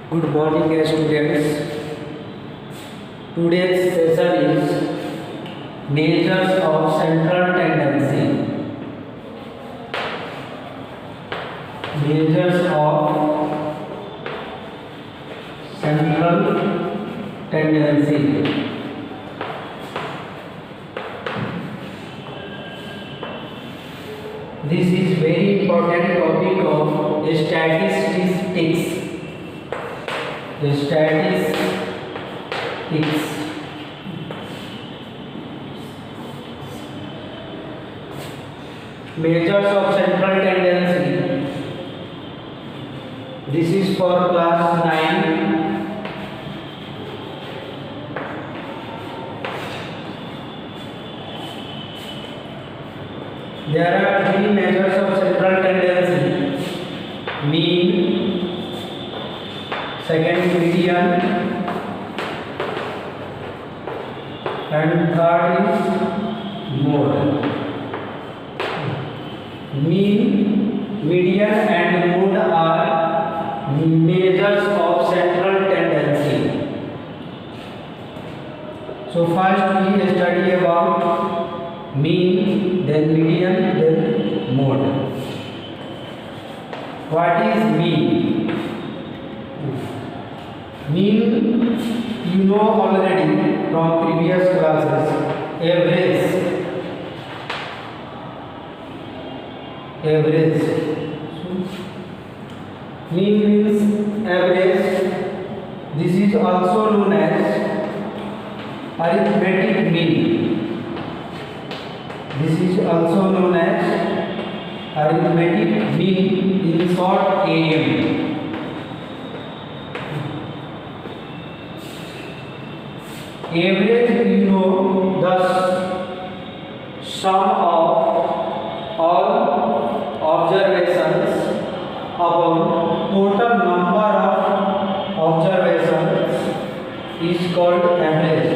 Good morning, students. Today's session is measures of central tendency. Measures of central tendency. This is very important topic of statistics. Statistics. Measures of central tendency. This is for class 9. There are three measures of central tendency: mean, second median, and third is mode. Mean, median, and mode are measures of central tendency. So first we study about mean, then median, then mode. What is mean? Mean you know already from previous classes. Average. Mean means average. This is also known as arithmetic mean. This is also known as arithmetic mean, in short AM. Average you know the sum of all observations upon total number of observations is called average.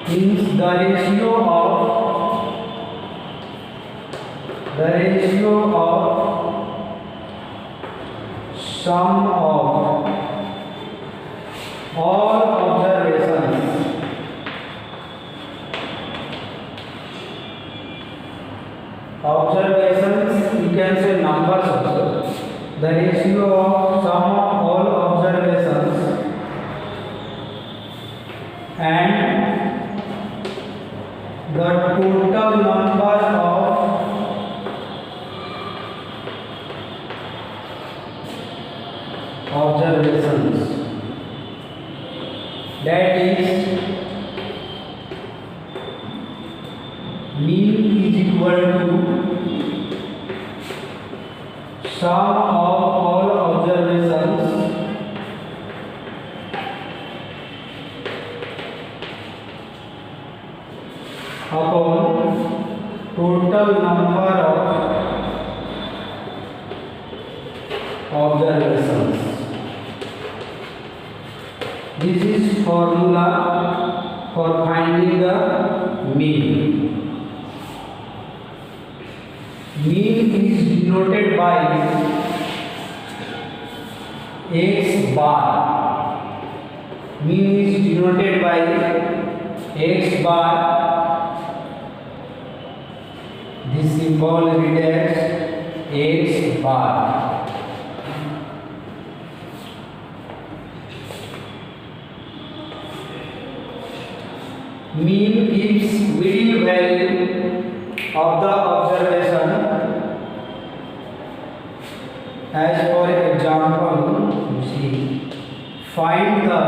Means the ratio of sum of all observations you can say numbers also. The ratio of sum of all observations and the total number of observations, that is mean is equal to sum of all observations upon total number of observations. This is formula for finding the mean. Mean is denoted by x bar. Mean is denoted by x bar. This symbol read as x bar. Mean is middle value of the observation. As for example, you see, find the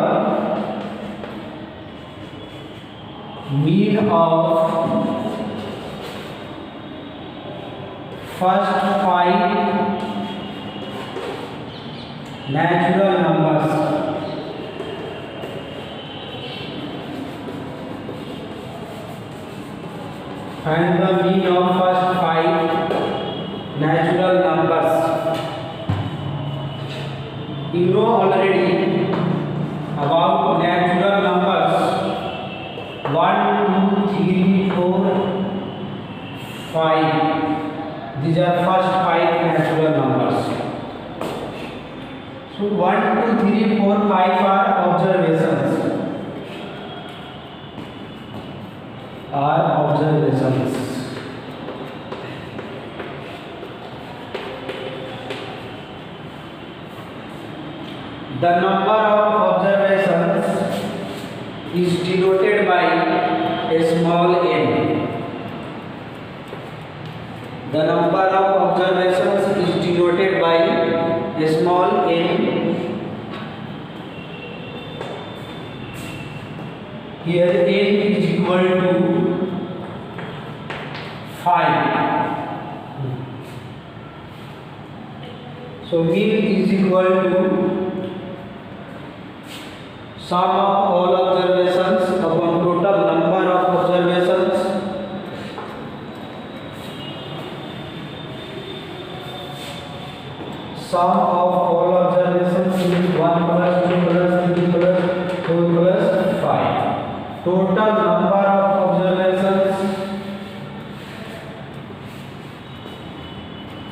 mean of first 5 natural numbers. Find the mean of first 5 natural numbers. You know already about natural numbers: 1, 2, 3, 4, 5. These are first 5 natural numbers. So So 1, 2, 3, 4, 5 are observations. The number of observations is denoted by a small n. The number of observations is denoted by a small n. Here n is equal to 5. So mean is equal to sum of all observations upon total number of observations. Sum of all observations is 1 plus 2 plus 3 plus 4 plus 5. Total number of observations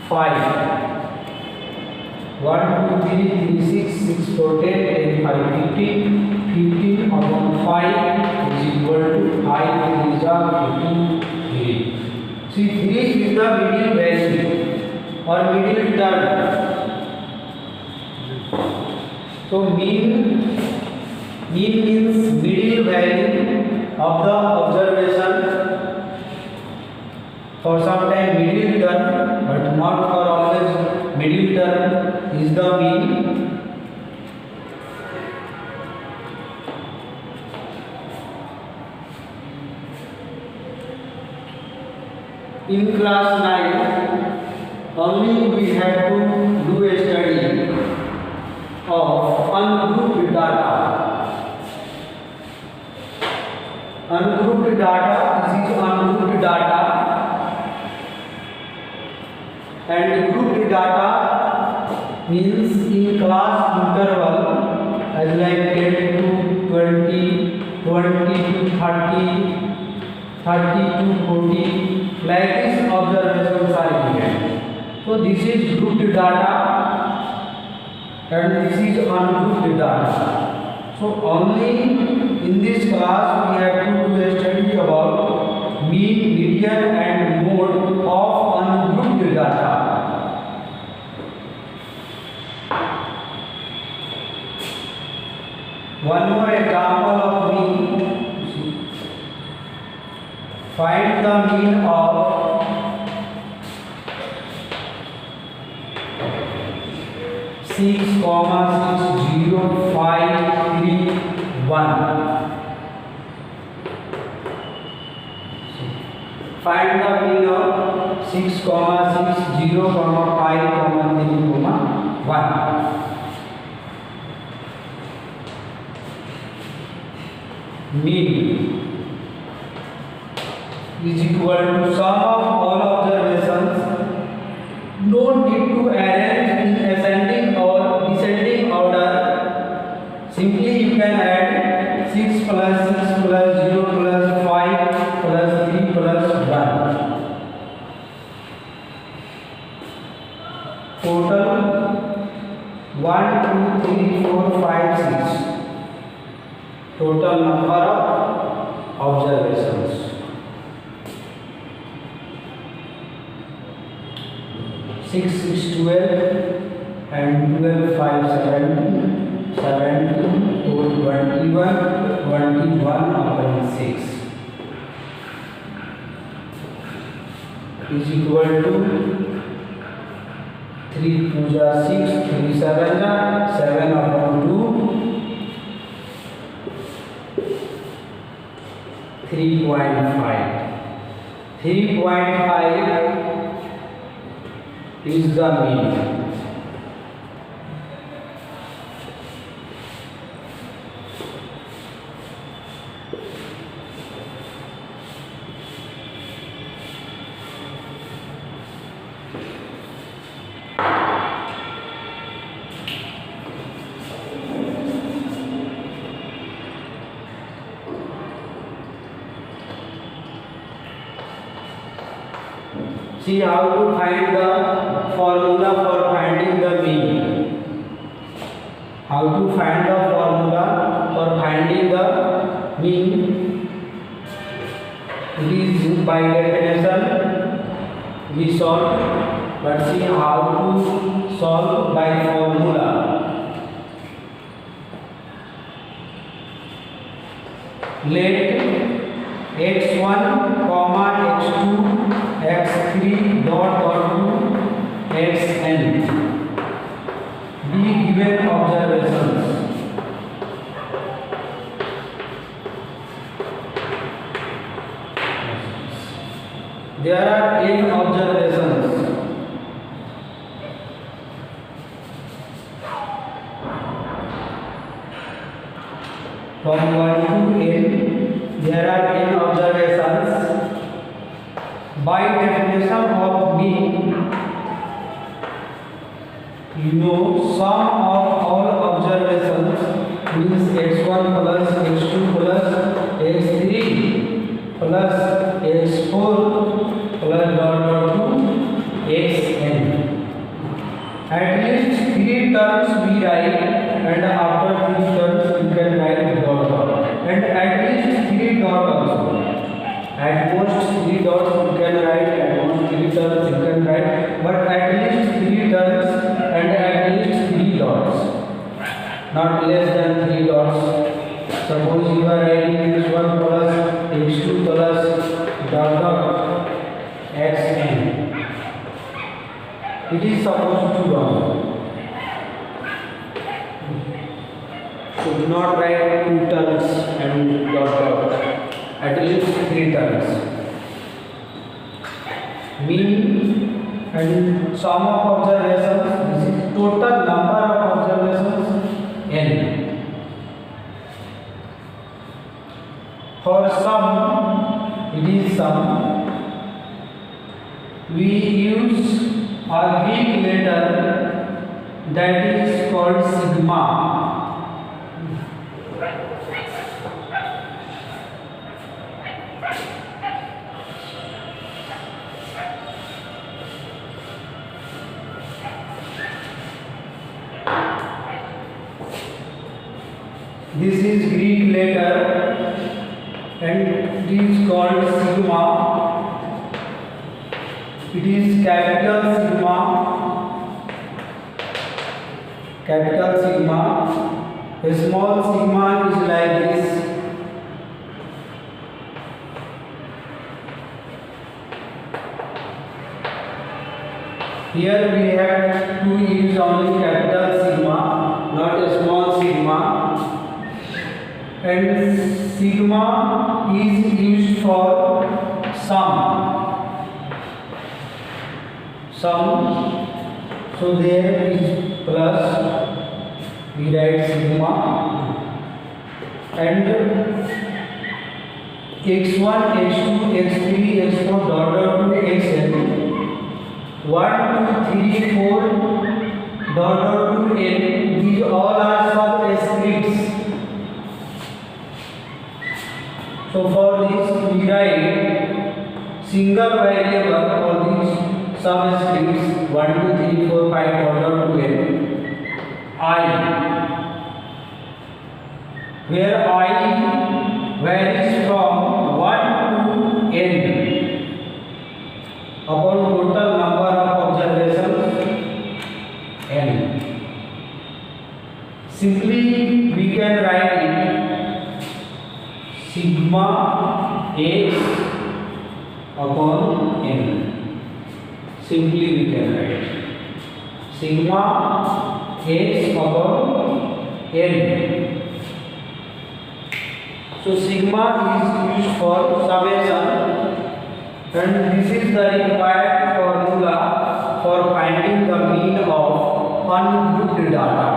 5. 1, 2, 3, 3, 6, 6, 4, 10, 10, 5, 15. 15 upon 5 is equal to 5 is 15, 3. See, 3 is the middle value or middle term. So mean means middle value of the observation. For some time middle term, but not for always. Middle term is the mean. In class 9, only we have to do a study of ungrouped data. Ungrouped data, this is ungrouped data, and grouped data means in class interval as like 10 to 20, 20 to 30, 30 to 40, like this observations are given. So this is grouped data and this is ungrouped data. So only in this class we have to do a study about mean, median and mode of ungrouped data. One more example of mean. Find the mean of 6, 6, 0, 5, 3, 1. Find the mean of 6, 6, 0, 5, 3, 1. Mean is equal to sum of all observations. No need to arrange in ascending or descending order. Simply you can add 6 plus 6 plus 0 plus 5 plus 3 plus 1. Total 1, 2, 3, 4, 5, 6. Total number of observations. 6, 6, 12 and 12, 5, 17, 17, 4, 21, 21 upon 6 is equal to 3 2 6, 3 7 7 upon 2, 3.5. 3.5 is the mean. See how to find the formula for finding the mean. how to find the formula for finding the mean. It is by definition we solve, but see how to solve by formula. Let x1 comma x2 x3 dot dot to xn be given observations. There are n observations. From 1 to n, there are n observations. By definition of mean, you know sum of all observations means x1 plus x2 plus x3 plus x4 plus dot dot to xn. At least 3 terms we write, and after 3 terms you can write dot dot, and at least 3 dot also. At most 3 dots you can write, at most 3 terms you can write, but at least 3 terms and at least 3 dots, not less than 3 dots. Suppose you are writing x1 plus x2 plus dot dot xn. It is supposed to wrong. So do not write 2 terms and dot dot. At least 3 terms. Mean and sum of observations. This is total number of observations n. For sum, it is sum. We use a Greek letter that is called sigma. This is Greek letter and it is called sigma. It is capital sigma. Capital sigma. A small sigma is like this. Here we have to use only capital sigma, not a small sigma. And sigma is used for sum. So there is plus, we write sigma, and x1, x2, x3, x4 dot dot to xn. 1, 2, 3, 4 dot dot to n. These all are subscripts. So for this we write single variable for these subscripts 1, 2, 3, 4, 5 dot dot to n. I, where I varies from 1 to n upon total number of observations n. Simply we can write it sigma x upon n. Simply we can write sigma x upon n. So sigma is used for summation, and this is the required formula for finding the mean of ungrouped data.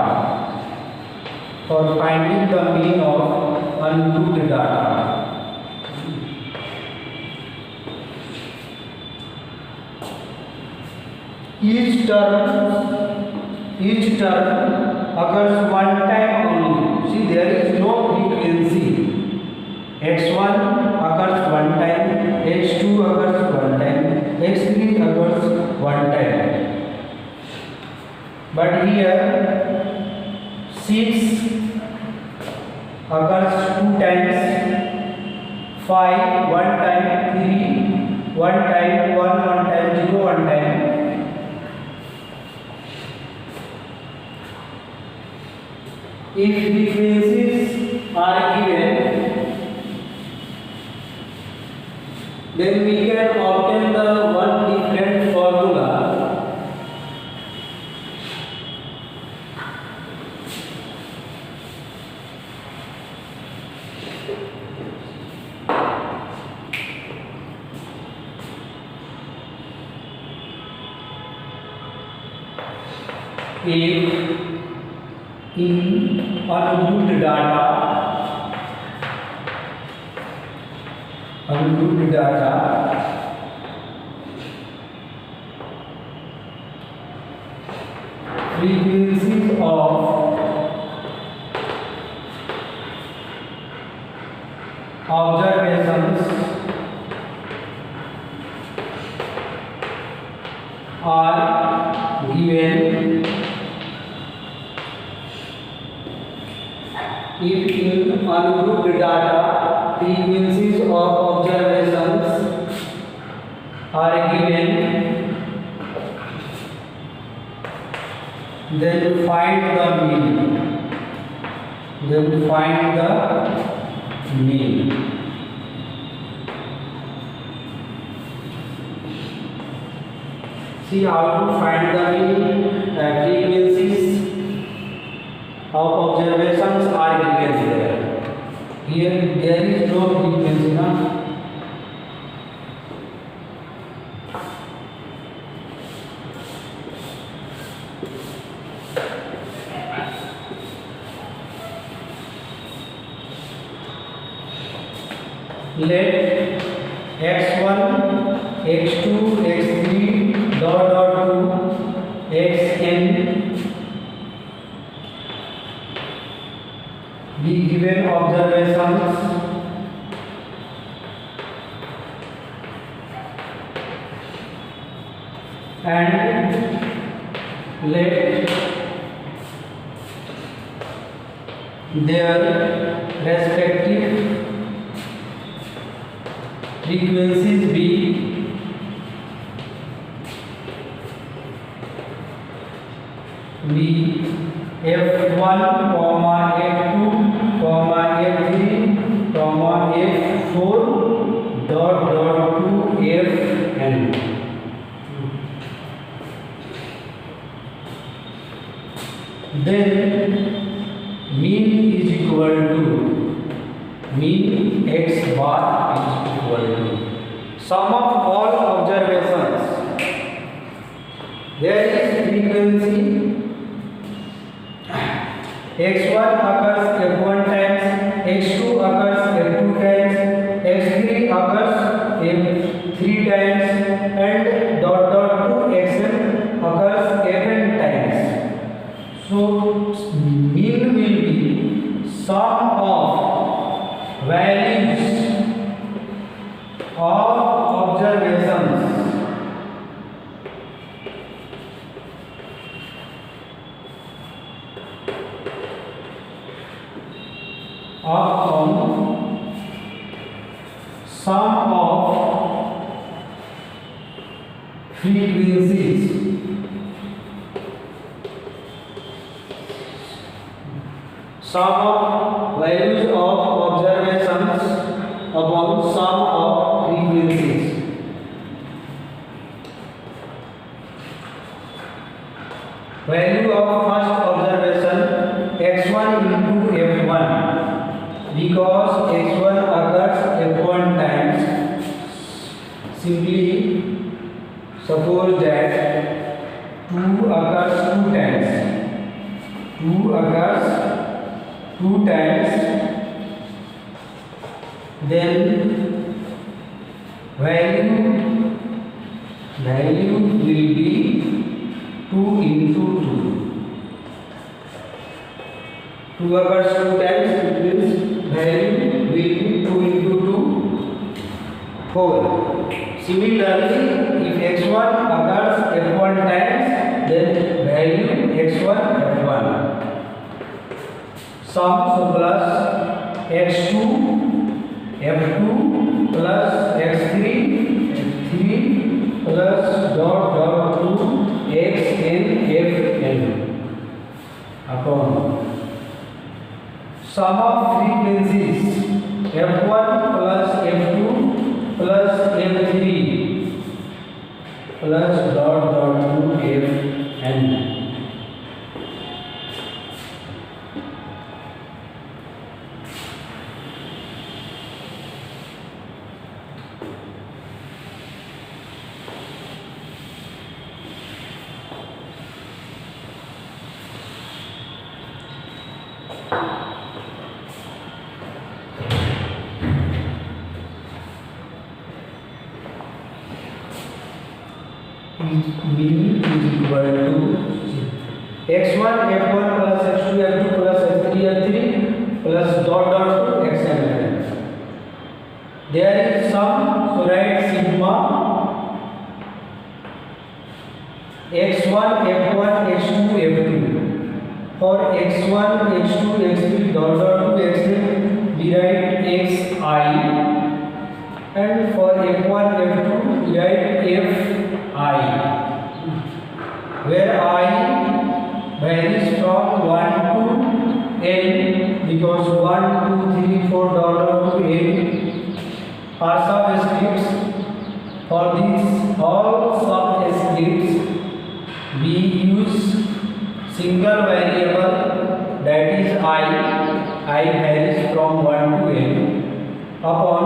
For finding the mean of ungrouped data. Each term occurs one time only. See, there is no frequency. x1 occurs one time, x2 occurs one time, x3 occurs one time. But here 6 occurs 2 times, 5 1 time, 3 1 time, 1 time, 0 1 time. If frequencies are given, then we can obtain the one different formula. If in ungrouped data frequencies of observations are given. If in ungrouped data frequencies of observations are given, then find the mean. See how to find the mean. Frequencies of observations are given there. Here there is no frequency, na? Let x1, x2, x3 dot dot to xn be given observations and let their respective frequencies be f1, f2, f3, f4 dot dot to fn. Then mean is equal to x bar is equal to sum of all observations. There is frequency x1 occurs f1 times, x2 occurs f2 times, x3 occurs f3 times, and dot dot to xn occurs fn times. So mean will be sum of values of observations upon sum of frequencies sum of values of observations upon sum of frequencies. Value of first observation x1 into f1. Because x1 occurs f1 times, simply suppose that 2 occurs 2 times. 2 occurs 2 times, then value will be 2 into 2. 2 occurs 2 times, it means value will be 2 into 2 whole. Similarly, if x1 occurs f1 times, then value x1 f1. sum, so plus x2 f2 plus x3 f3 plus dot to xn fn upon sum of frequencies f1 plus f2 plus f3 plus dot to fn. Mean is equal to x1 f1 plus x2 f2 plus x3 f3 plus dot to xn. There is sum, so write sigma x1 f1 x2 f2. For x1 x2 x3 dot to xn we write xi, and for f1 f2 we write fi, where I varies from 1 to n, because 1 2 3 4 dot to n are subscripts. For these all subscripts we use single variable, that is I varies from 1 to n upon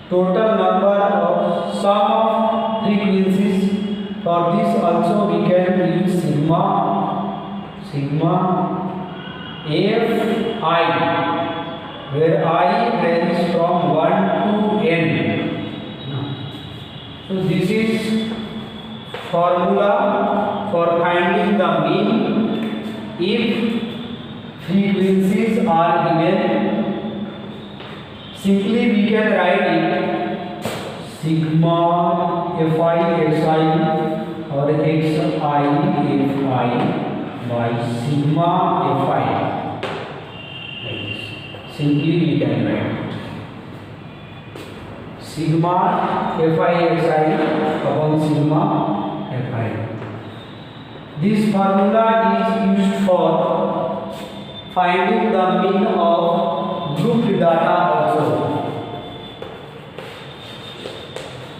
total number of sum of frequencies. For this also we can use sigma fi, where I varies from 1 to n. So this is formula for finding the mean if frequencies are given. Simply we can write it sigma fi xi or xi fi by sigma fi, like this. Simply we can write sigma fi xi upon sigma fi. This formula is used for finding the mean of grouped data also.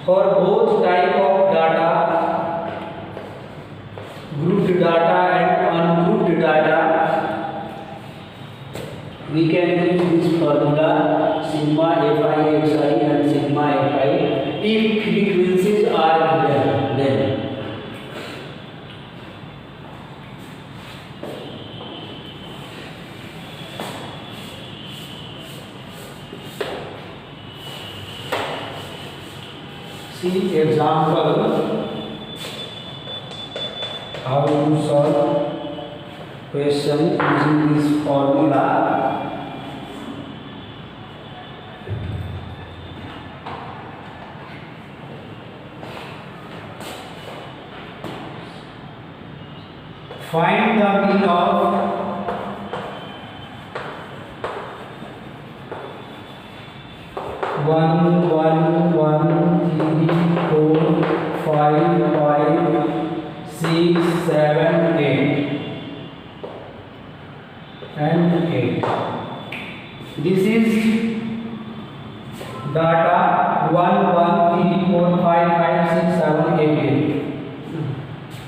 For both type of data, grouped data and ungrouped data, we can use this formula sigma fi xi and sigma fi if frequencies are given. Then see example how to solve question using this formula. Find the mean of one, 3, 4, 5, 6, 7, 8 and 8. This is data 1, 3, 4, 5, 6, 7, 8.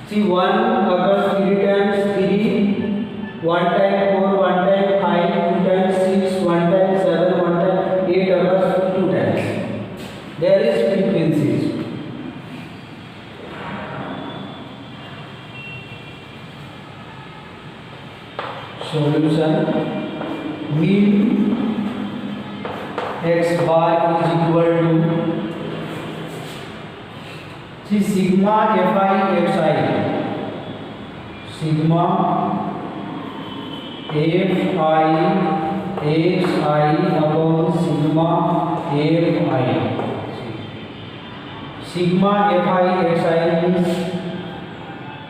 See, 1 occurs 3 times, 3, 1 time 4, 1 time 5, 2 times 6, 1 time 7, 1 time 8 occurs 2 times. There is frequencies. Solution: mean x bar is equal to, see, sigma fi xi, sigma fi xi upon sigma fi. Sigma fi xi means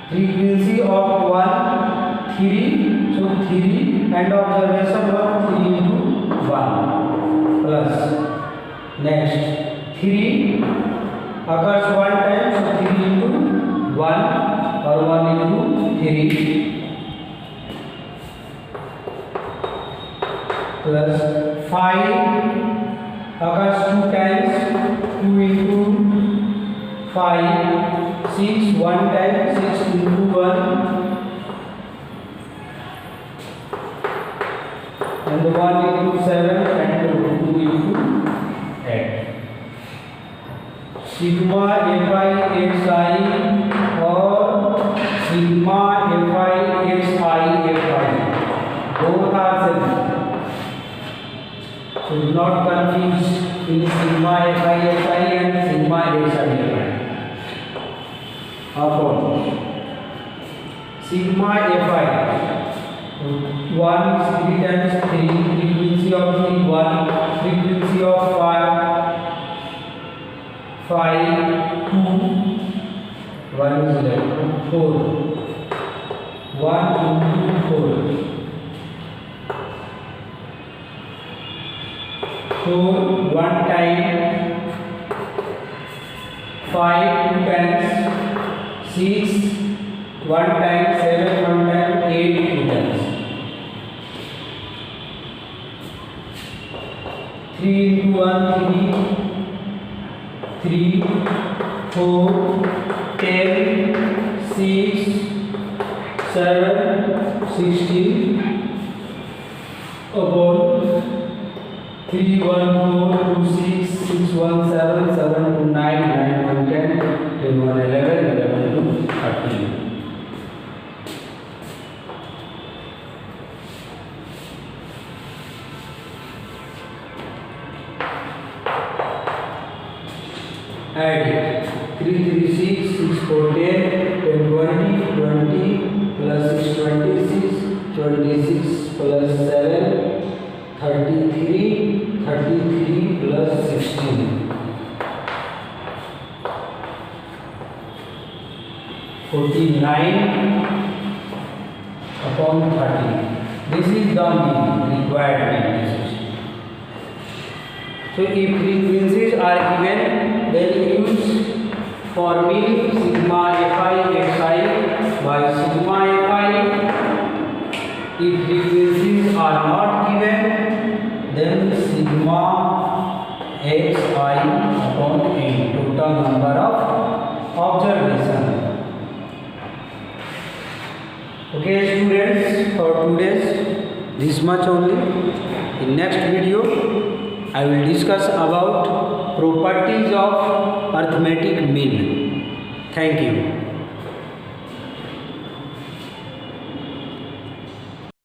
frequency of one 3, so 3 and observation was 3 into 1 plus next 3 occurs one time, so 3 into 1 or 1 into 3 plus 5 occurs 2 times, 2 into 5, 6 one time, 6 into 1 and 1 into 7 and 2 into 8. Sigma Fi xi or sigma Fi xi Fi both are same. So do not confuse in sigma Fi xi and sigma xi Fi. Upon sigma Fi 1 is 3 times 3, frequency of 3 1, frequency of 5 2, 1 is left 4, 1 into 4. So 1 time, 5 2 times, 6 1 time, 7 1 time, 8 2 times. 3 into 1 3, 4, 10, 6, 7, 16 upon 3 1 4 2 6 6 1 7 7 2 9 9 1 10 10 1 11 11 2 13. Add it. 3 3 6 6 4 10 10 20 20 plus 6 26 26 plus 7 33 33 plus 16 49 upon 30. This is the mean, required mean. So if frequencies are given, then use formula sigma Fi xi by sigma Fi. If frequencies are not given, then sigma xi upon n, total number of observation. Okay students, for today's this much only. In next video I will discuss about properties of arithmetic mean. Thank you.